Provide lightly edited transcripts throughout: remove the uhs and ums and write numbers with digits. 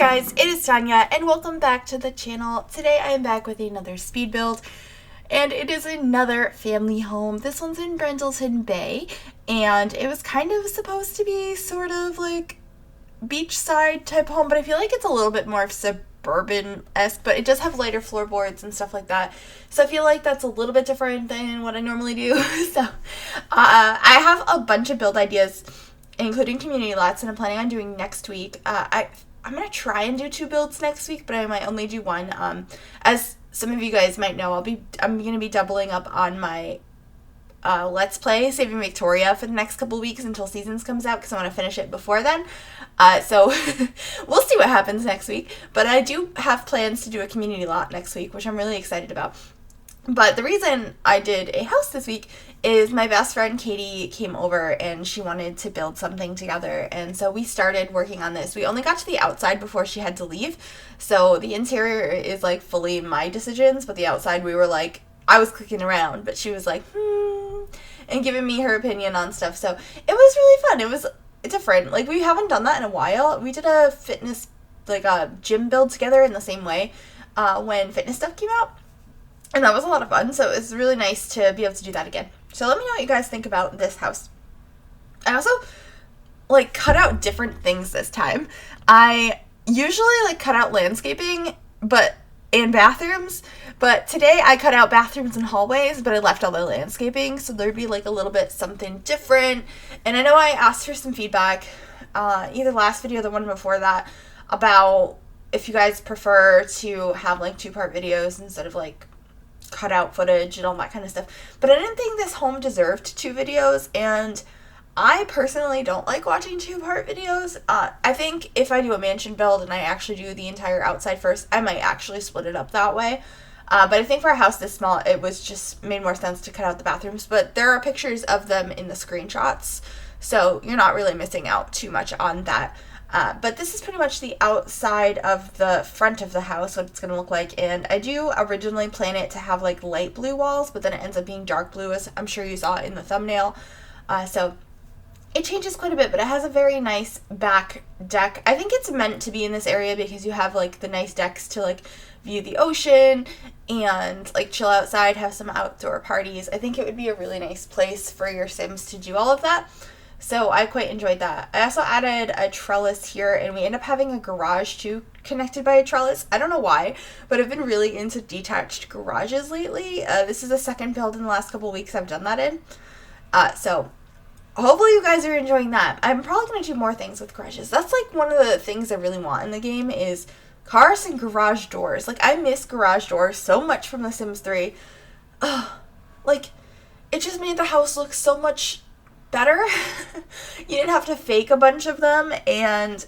guys, it is Tanya and welcome back to the channel. Today I am back with another speed build and it is another family home. This one's in Brindleton Bay and it was kind of supposed to be sort of like beachside type home, but I feel like it's a little bit more suburban-esque, but it does have lighter floorboards and stuff like that. So I feel like that's a little bit different than what I normally do. So I have a bunch of build ideas, including community lots, and I'm planning on doing next week. I'm going to try and do 2 builds next week, but I might only do 1. As some of you guys might know, I'm going to be doubling up on my Let's Play Saving Victoria for the next couple weeks until Seasons comes out because I want to finish it before then. So we'll see what happens next week. But I do have plans to do a community lot next week, which I'm really excited about. But the reason I did a house this week is my best friend Katie came over and she wanted to build something together, and so we started working on this. We only got to the outside before she had to leave, so the interior is like fully my decisions, but the outside we were like, I was clicking around, but she was like, and giving me her opinion on stuff, so it was really fun. It was different. Like, we haven't done that in a while. We did a fitness, like a gym build together in the same way when fitness stuff came out. And that was a lot of fun, so it's really nice to be able to do that again. So let me know what you guys think about this house. I also, cut out different things this time. I usually, cut out landscaping and bathrooms, but today I cut out bathrooms and hallways, but I left all the landscaping, so there'd be, a little bit something different. And I know I asked for some feedback, either last video or the one before that, about if you guys prefer to have, 2-part videos instead of, cut out footage and all that kind of stuff. But I didn't think this home deserved 2 videos, and I personally don't like watching 2-part videos. I think if I do a mansion build and I actually do the entire outside first, I might actually split it up that way. But I think for a house this small, it was just made more sense to cut out the bathrooms. But there are pictures of them in the screenshots, so you're not really missing out too much on that. But this is pretty much the outside of the front of the house, what it's going to look like, and I do originally plan it to have, light blue walls, but then it ends up being dark blue, as I'm sure you saw in the thumbnail, so it changes quite a bit, but it has a very nice back deck. I think it's meant to be in this area because you have, the nice decks to, view the ocean and, chill outside, have some outdoor parties. I think it would be a really nice place for your Sims to do all of that. So I quite enjoyed that. I also added a trellis here, and we end up having a garage too connected by a trellis. I don't know why, but I've been really into detached garages lately. This is the second build in the last couple weeks I've done that in. So hopefully you guys are enjoying that. I'm probably going to do more things with garages. That's one of the things I really want in the game is cars and garage doors. I miss garage doors so much from The Sims 3. It just made the house look so much better. You didn't have to fake a bunch of them, and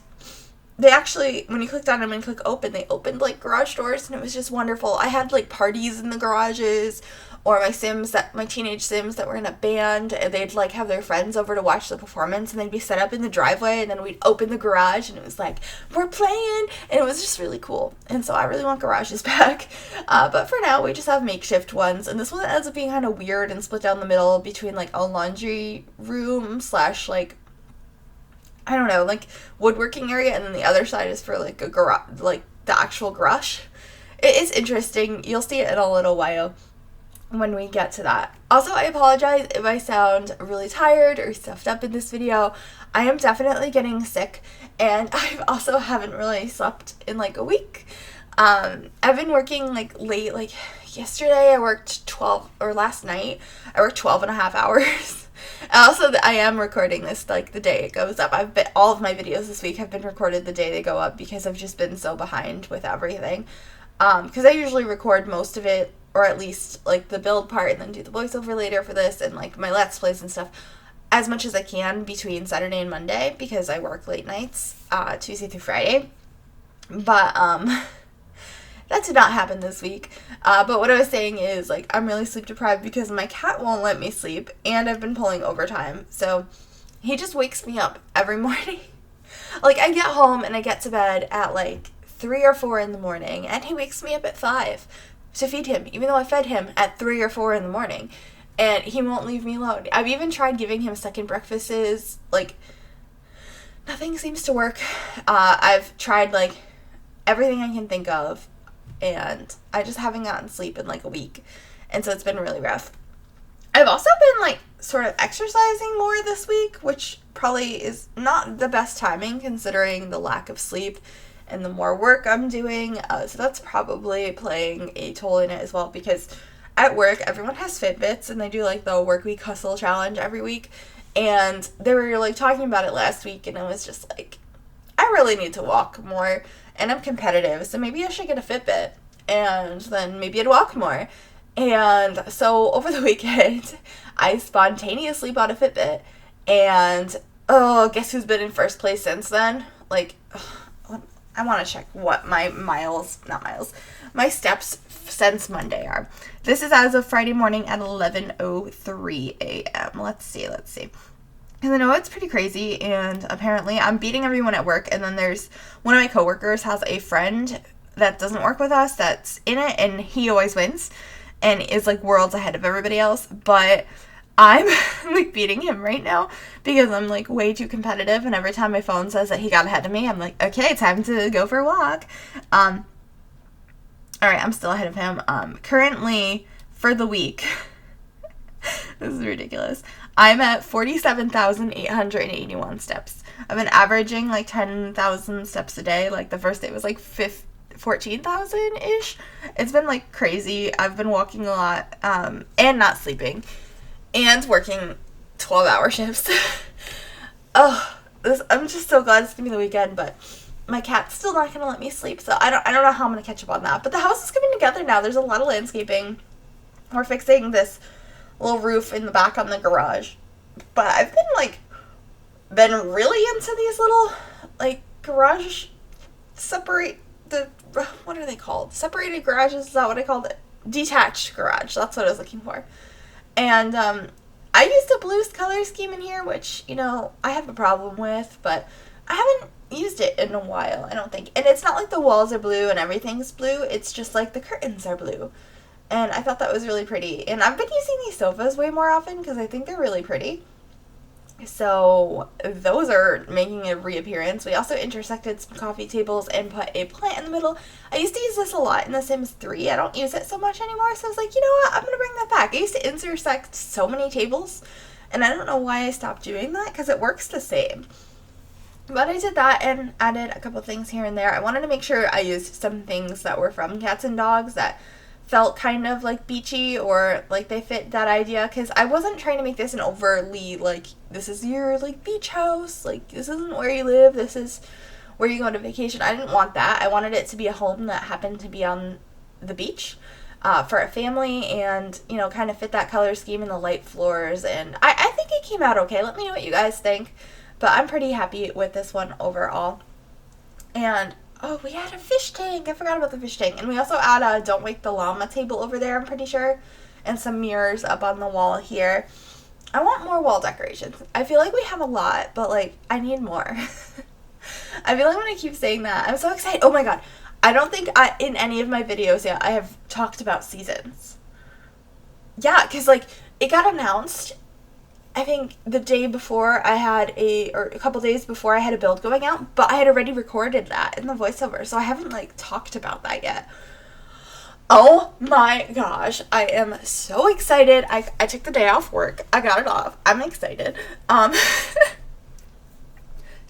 they actually, when you clicked on them and click open, they opened garage doors, and it was just wonderful. I had parties in the garages, or my teenage Sims that were in a band, and they'd have their friends over to watch the performance, and they'd be set up in the driveway, and then we'd open the garage, and it was we're playing, and it was just really cool. And so I really want garages back, but for now we just have makeshift ones, and this one ends up being kind of weird and split down the middle between a laundry room slash I don't know, woodworking area, and then the other side is for a garage, the actual garage. It is interesting. You'll see it in a little while when we get to that. Also, I apologize if I sound really tired or stuffed up in this video. I am definitely getting sick, and I also haven't really slept in a week. I've been working late, yesterday I worked last night I worked 12 and a half hours. Also, I am recording this the day it goes up. All of my videos this week have been recorded the day they go up because I've just been so behind with everything. Because I usually record most of it, or at least the build part, and then do the voiceover later for this, and my Let's Plays and stuff as much as I can between Saturday and Monday because I work late nights, Tuesday through Friday. But that did not happen this week. But what I was saying is I'm really sleep deprived because my cat won't let me sleep, and I've been pulling overtime. So he just wakes me up every morning. I get home and I get to bed at 3 or 4 in the morning, and he wakes me up at 5 to feed him, even though I fed him at 3 or 4 in the morning, and he won't leave me alone. I've even tried giving him second breakfasts, nothing seems to work. I've tried everything I can think of, and I just haven't gotten sleep in like a week, and so it's been really rough. I've also been like sort of exercising more this week, which probably is not the best timing considering the lack of sleep and the more work I'm doing, so that's probably playing a toll in it as well, because at work everyone has Fitbits and they do like the work week hustle challenge every week, and they were like talking about it last week, and I was just like, I really need to walk more, and I'm competitive, so maybe I should get a Fitbit, and then maybe I'd walk more. And so over the weekend I spontaneously bought a Fitbit, and guess who's been in first place since then? Like, I want to check what my my steps since Monday are. This is as of Friday morning at 11:03 a.m. Let's see. Because I know it's pretty crazy, and apparently I'm beating everyone at work, and then there's one of my coworkers has a friend that doesn't work with us that's in it, and he always wins and is like worlds ahead of everybody else, but I'm like beating him right now because I'm like way too competitive, and every time my phone says that he got ahead of me, I'm like, okay, time to go for a walk. All right, I'm still ahead of him. Currently for the week, this is ridiculous, I'm at 47,881 steps. I've been averaging like 10,000 steps a day. Like the first day was like 14,000-ish. It's been like crazy. I've been walking a lot, and not sleeping, and working 12-hour shifts. I'm just so glad it's gonna be the weekend, but my cat's still not gonna let me sleep, so I don't know how I'm gonna catch up on that. But the house is coming together now. There's a lot of landscaping. We're fixing this little roof in the back on the garage. But I've been really into these little like garage what are they called? Separated garages, is that what I called it? Detached garage, that's what I was looking for. And I used a blue color scheme in here, which, you know, I have a problem with, but I haven't used it in a while, I don't think. And it's not like the walls are blue and everything's blue, it's just like the curtains are blue. And I thought that was really pretty. And I've been using these sofas way more often because I think they're really pretty. So those are making a reappearance. We also intersected some coffee tables and put a plant in the middle. I used to use this a lot in The Sims 3. I don't use it so much anymore, so I was like, you know what, I'm going to bring that back. I used to intersect so many tables, and I don't know why I stopped doing that because it works the same. But I did that and added a couple things here and there. I wanted to make sure I used some things that were from Cats and Dogs that felt kind of like beachy, or like they fit that idea, because I wasn't trying to make this an overly like, this is your like beach house, like this isn't where you live, this is where you go on vacation. I didn't want that. I wanted it to be a home that happened to be on the beach for a family, and, you know, kind of fit that color scheme and the light floors, and I think it came out okay. Let me know what you guys think, but I'm pretty happy with this one overall. And oh, we had a fish tank. I forgot about the fish tank. And we also add a Don't Wake the Llama table over there, I'm pretty sure. And some mirrors up on the wall here. I want more wall decorations. I feel like we have a lot, but, like, I need more. I feel like I'm going to keep saying that. I'm so excited. Oh, my God. I don't think in any of my videos yet I have talked about seasons. Yeah, because, like, it got announced, I think the day before or a couple days before I had a build going out, but I had already recorded that in the voiceover, so I haven't like talked about that yet. Oh my gosh, I am so excited. I took the day off work. I got it off. I'm excited.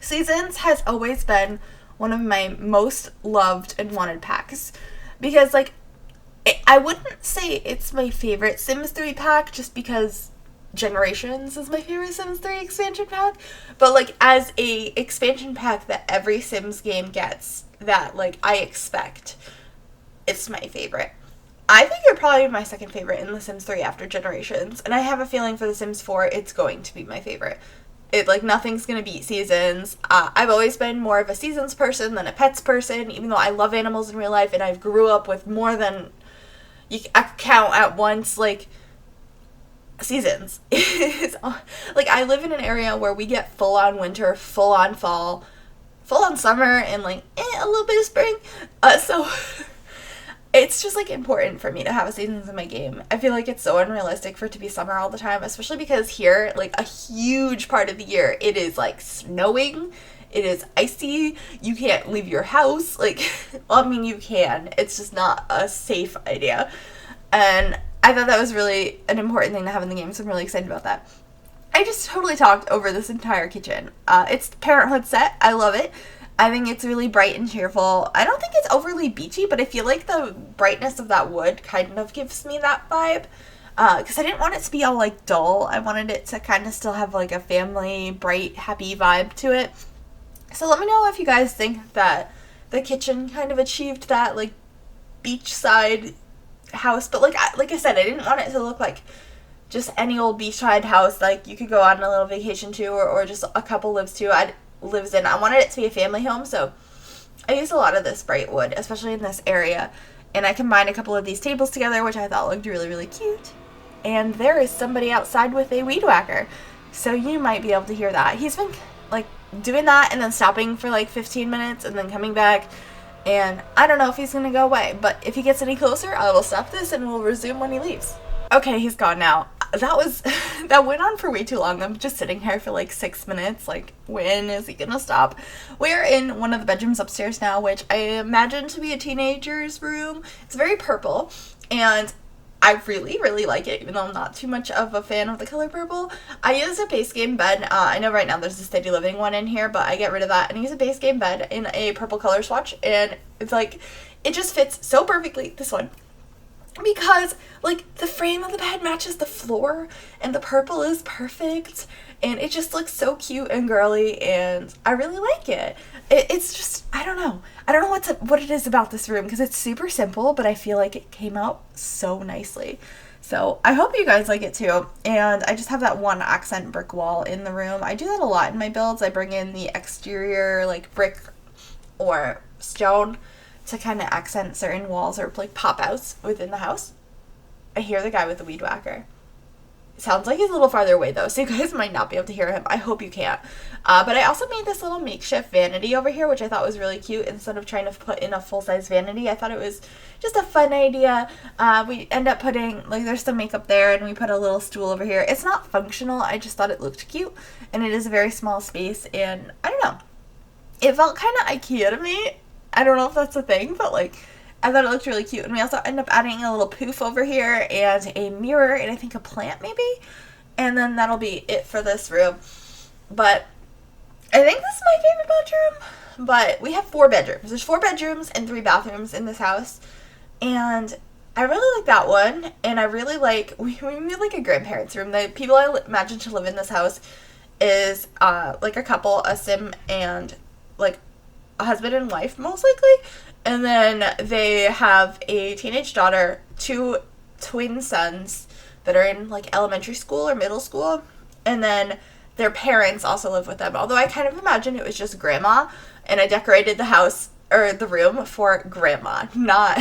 Seasons has always been one of my most loved and wanted packs, because like I wouldn't say it's my favorite Sims 3 pack just because Generations is my favorite Sims 3 expansion pack, but like as a expansion pack that every Sims game gets that like I expect, it's my favorite. I think you're probably my second favorite in The Sims 3 after Generations, and I have a feeling for The Sims 4 it's going to be my favorite. It like nothing's gonna beat Seasons. I've always been more of a Seasons person than a pets person, even though I love animals in real life, and I grew up with more than I could count at once like seasons. Like I live in an area where we get full on winter, full on fall, full on summer, and like a little bit of spring, so it's just like important for me to have seasons in my game. I feel like it's so unrealistic for it to be summer all the time, especially because here like a huge part of the year it is like snowing, It is icy. You can't leave your house. Like, well, I mean, you can. It's just not a safe idea. And I thought that was really an important thing to have in the game, so I'm really excited about that. I just totally talked over this entire kitchen. It's Parenthood set. I love it. I think it's really bright and cheerful. I don't think it's overly beachy, but I feel like the brightness of that wood kind of gives me that vibe. Because I didn't want it to be all, like, dull. I wanted it to kind of still have, like, a family, bright, happy vibe to it. So let me know if you guys think that the kitchen kind of achieved that, like, beachside house. But, like I said, I didn't want it to look like just any old beachside house, like, you could go on a little vacation to, or just a couple lives in. I wanted it to be a family home, so I used a lot of this bright wood, especially in this area. And I combined a couple of these tables together, which I thought looked really, really cute. And there is somebody outside with a weed whacker. So you might be able to hear that. He's been, like, doing that and then stopping for, like, 15 minutes and then coming back. And I don't know if he's going to go away. But if he gets any closer, I will stop this and we'll resume when he leaves. Okay, he's gone now. That went on for way too long. I'm just sitting here for like 6 minutes. Like, when is he gonna stop? We're in one of the bedrooms upstairs now, which I imagine to be a teenager's room. It's very purple, and I really, really like it, even though I'm not too much of a fan of the color purple. I use a base game bed. I know right now there's a steady living one in here, but I get rid of that and use a base game bed in a purple color swatch, and it's like, it just fits so perfectly, this one. Because, like, the frame of the bed matches the floor, and the purple is perfect, and it just looks so cute and girly, and I really like it. It's just, I don't know what it is about this room, because it's super simple, but I feel like it came out so nicely. So I hope you guys like it too. And I just have that one accent brick wall in the room. I do that a lot in my builds. I bring in the exterior, like, brick or stone to kind of accent certain walls or, like, pop outs within the house. I hear the guy with the weed whacker. It sounds like he's a little farther away though, so you guys might not be able to hear him. I hope you can't. But I also made this little makeshift vanity over here, which I thought was really cute. Instead of trying to put in a full-size vanity, I thought it was just a fun idea. We end up putting, like, there's some makeup there, and we put a little stool over here. It's not functional. I just thought it looked cute, and it is a very small space, and I don't know. It felt kind of IKEA to me. I don't know if that's a thing, but, like, I thought it looked really cute. And we also end up adding a little poof over here and a mirror and I think a plant maybe. And then that'll be it for this room. But I think this is my favorite bedroom. But we have 4 bedrooms. There's 4 bedrooms and 3 bathrooms in this house. And I really like that one. And I really like, we made like a grandparents' room. The people I imagine to live in this house is like a couple, a sim and like a husband and wife most likely, and then they have a teenage daughter, 2 twin sons that are in like elementary school or middle school, and then their parents also live with them, although I kind of imagine it was just grandma, and I decorated the house or the room for grandma, not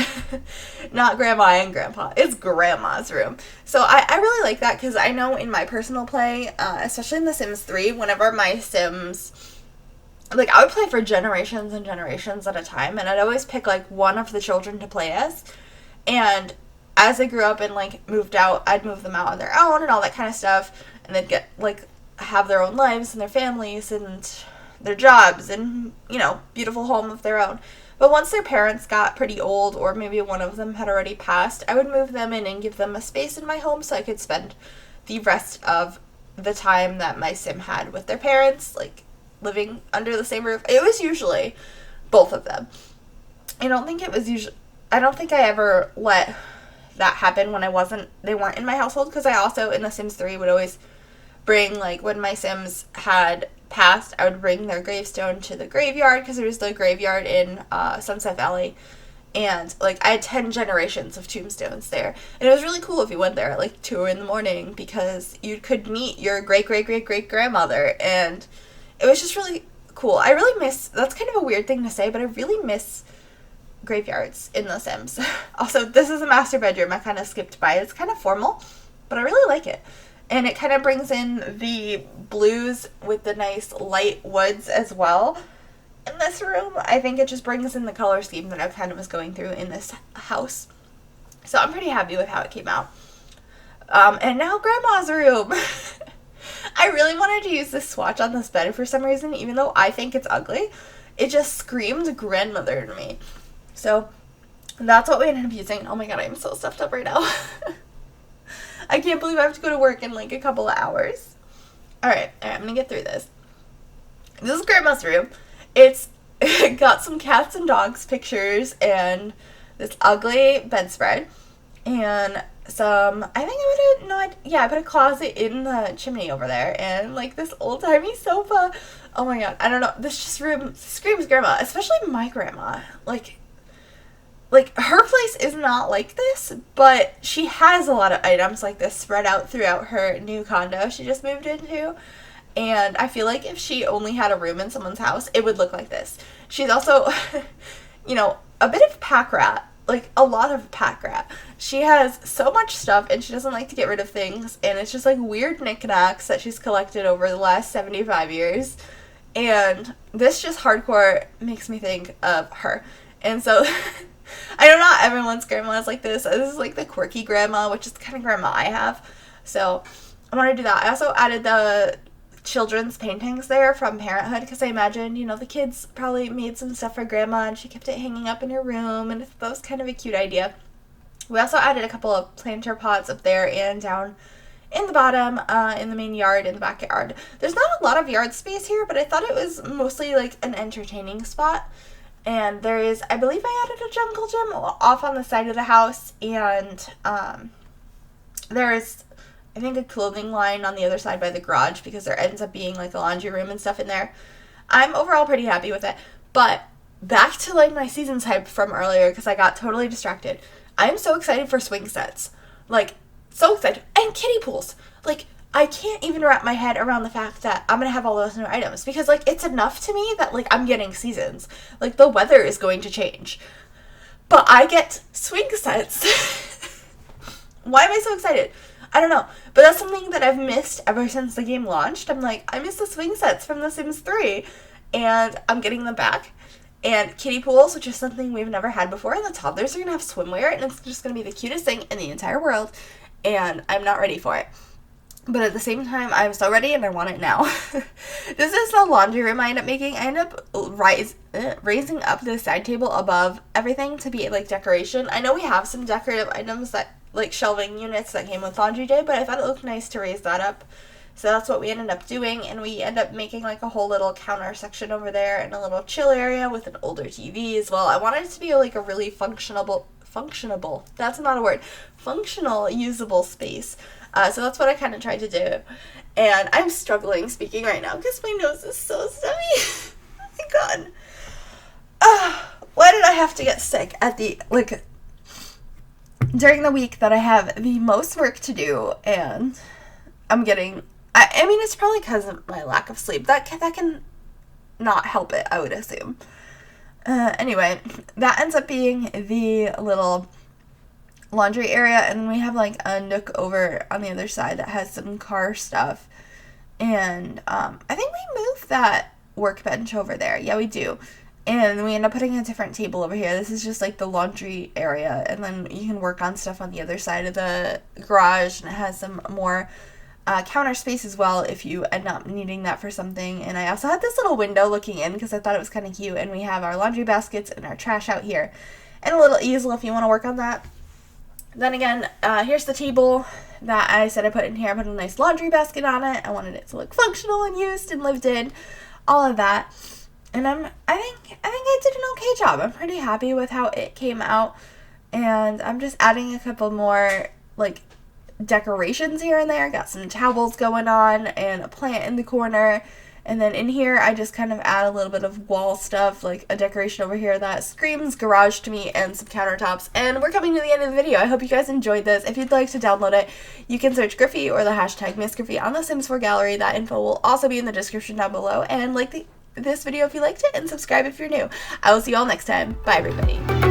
grandma and grandpa. It's grandma's room. So I really like that, because I know in my personal play, especially in The Sims 3, whenever my Sims, like, I would play for generations and generations at a time, and I'd always pick, like, one of the children to play as, and as they grew up and, like, moved out, I'd move them out on their own and all that kind of stuff, and they'd get, like, have their own lives and their families and their jobs and, you know, beautiful home of their own. But once their parents got pretty old, or maybe one of them had already passed, I would move them in and give them a space in my home so I could spend the rest of the time that my Sim had with their parents, like, living under the same roof. It was usually both of them. I don't think I ever let that happen when they weren't in my household, because I also, in The Sims 3, would always bring, like, when my Sims had passed, I would bring their gravestone to the graveyard, because there's the graveyard in Sunset Valley, and, like, I had 10 generations of tombstones there, and it was really cool if you went there at, like, 2 in the morning, because you could meet your great-great-great-great-grandmother, and it was just really cool. I really miss, that's kind of a weird thing to say, but I really miss graveyards in The Sims. Also, this is a master bedroom. I kind of skipped by it. It's kind of formal, but I really like it. And it kind of brings in the blues with the nice light woods as well in this room. I think it just brings in the color scheme that I kind of was going through in this house. So I'm pretty happy with how it came out. And now Grandma's room. I really wanted to use this swatch on this bed for some reason, even though I think it's ugly. It just screamed grandmother to me. So that's what we ended up using. Oh my god, I'm so stuffed up right now. I can't believe I have to go to work in like a couple of hours. Alright, I'm gonna get through this. This is grandma's room. It's got some cats and dogs pictures and this ugly bedspread and some, I think I put a closet in the chimney over there and like this old-timey sofa. Oh my god, I don't know, this just room screams grandma, especially my grandma. Like her place is not like this, but she has a lot of items like this spread out throughout her new condo she just moved into. And I feel like if she only had a room in someone's house, it would look like this. She's also, you know, a bit of pack rat. Like, a lot of pack rat. She has so much stuff, and she doesn't like to get rid of things. And it's just, like, weird knickknacks that she's collected over the last 75 years. And this just hardcore makes me think of her. And so, I know not everyone's grandma is like this. This is, like, the quirky grandma, which is the kind of grandma I have. So, I want to do that. I also added the children's paintings there from Parenthood because I imagine, you know, the kids probably made some stuff for grandma and she kept it hanging up in her room, and that was kind of a cute idea. We also added a couple of planter pots up there and down in the bottom, in the main yard, in the backyard. There's not a lot of yard space here, but I thought it was mostly like an entertaining spot. And there is, I believe I added a jungle gym off on the side of the house, and there's, I think, a clothing line on the other side by the garage because there ends up being like a laundry room and stuff in there. I'm overall pretty happy with it. But back to like my seasons hype from earlier because I got totally distracted. I'm so excited for swing sets. Like, so excited. And kiddie pools. Like, I can't even wrap my head around the fact that I'm going to have all those new items because like it's enough to me that like I'm getting seasons. Like, the weather is going to change. But I get swing sets. Why am I so excited? I don't know, but that's something that I've missed ever since the game launched. I'm like, I miss the swing sets from The Sims 3, and I'm getting them back. And kiddie pools, which is something we've never had before, and the toddlers are going to have swimwear, and it's just going to be the cutest thing in the entire world, and I'm not ready for it. But at the same time, I'm so ready, and I want it now. This is the laundry room I end up making. I end up raising up the side table above everything to be, like, decoration. I know we have some decorative items that, like, shelving units that came with laundry day, but I thought it looked nice to raise that up. So that's what we ended up doing, and we end up making, like, a whole little counter section over there and a little chill area with an older TV as well. I wanted it to be, like, a really functional, that's not a word, functional, usable space. So that's what I kind of tried to do. And I'm struggling speaking right now because my nose is so stuffy. Oh my god. Why did I have to get sick at the, like, during the week that I have the most work to do, and I'm getting, I mean, it's probably because of my lack of sleep. That can not help it, I would assume. Anyway, that ends up being the little laundry area, and we have like a nook over on the other side that has some car stuff, and I think we moved that workbench over there. Yeah, we do. And we end up putting a different table over here. This is just like the laundry area, and then you can work on stuff on the other side of the garage, and it has some more counter space as well if you end up needing that for something. And I also had this little window looking in because I thought it was kind of cute, and we have our laundry baskets and our trash out here, and a little easel if you want to work on that. Then again, here's the table that I said I put in here. I put a nice laundry basket on it. I wanted it to look functional and used and lived in, all of that. And I think I did an okay job. I'm pretty happy with how it came out. And I'm just adding a couple more, like, decorations here and there. Got some towels going on and a plant in the corner. And then in here, I just kind of add a little bit of wall stuff, like a decoration over here that screams garage to me, and some countertops. And we're coming to the end of the video. I hope you guys enjoyed this. If you'd like to download it, you can search Griffy or the hashtag MsGryphi on the Sims 4 gallery. That info will also be in the description down below. And like this video if you liked it, and subscribe if you're new. I will see you all next time. Bye, everybody.